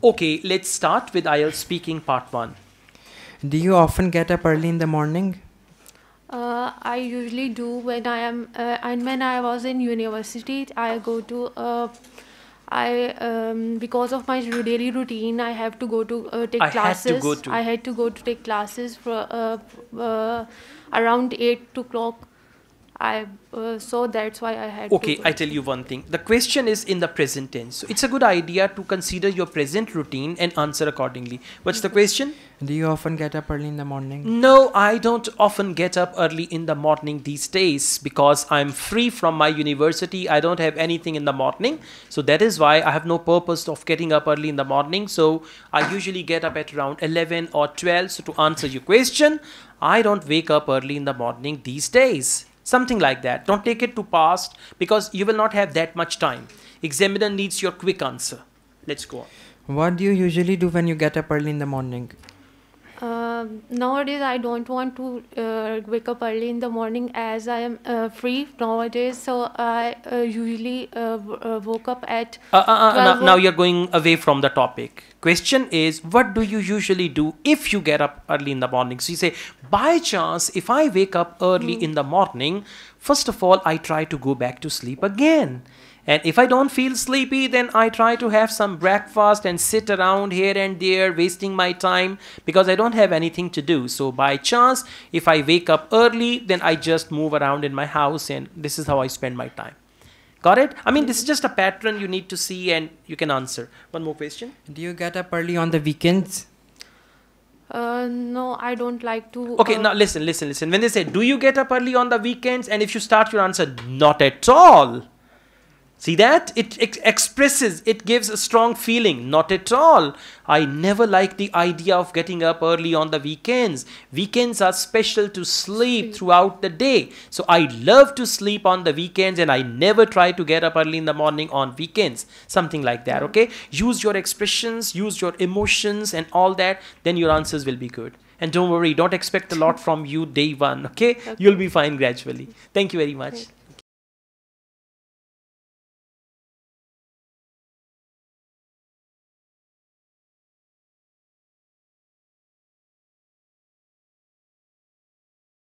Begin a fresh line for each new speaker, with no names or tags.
Okay, let's start with IELTS speaking part 1.
Do you often get up early in the morning?
I usually do when I am, and when I was in university, I go to, because of my daily routine, I have to go to take
I had to
classes.
go to.
I had to go to take classes for around 8 o'clock. So that's why I had
Okay,
to.
I tell you one thing. The question is in the present tense. So it's a good idea to consider your present routine and answer accordingly. What's the question?
Do you often get up early in the morning?
No, I don't often get up early in the morning these days because I'm free from my university. I don't have anything in the morning. So that is why I have no purpose of getting up early in the morning. So I usually get up at around 11 or 12. So to answer your question, I don't wake up early in the morning these days. Something like that. Don't take it to past because you will not have that much time. Examiner needs your quick answer. Let's go on.
What do you usually do when you get up early in the morning?
Nowadays, I don't want to wake up early in the morning as I am free nowadays. So I usually woke up at 12.
Now you're going away from the topic. Question is, what do you usually do if you get up early in the morning? So you say, by chance, if I wake up early in the morning, first of all, I try to go back to sleep again. And if I don't feel sleepy, then I try to have some breakfast and sit around here and there, wasting my time because I don't have anything to do. So by chance, if I wake up early, then I just move around in my house, and this is how I spend my time. Got it? I mean, this is just a pattern you need to see and you can answer. One more question.
Do you get up early on the weekends?
No, I don't like to.
Okay, now listen. When they say, do you get up early on the weekends? And if you start your answer, not at all. See that? It expresses, it gives a strong feeling. Not at all. I never like the idea of getting up early on the weekends. Weekends are special to sleep throughout the day. So I love to sleep on the weekends and I never try to get up early in the morning on weekends. Something like that, okay? Use your expressions, use your emotions and all that. Then your answers will be good. And don't worry, don't expect a lot from you day one, okay? You'll be fine gradually. Thank you very much.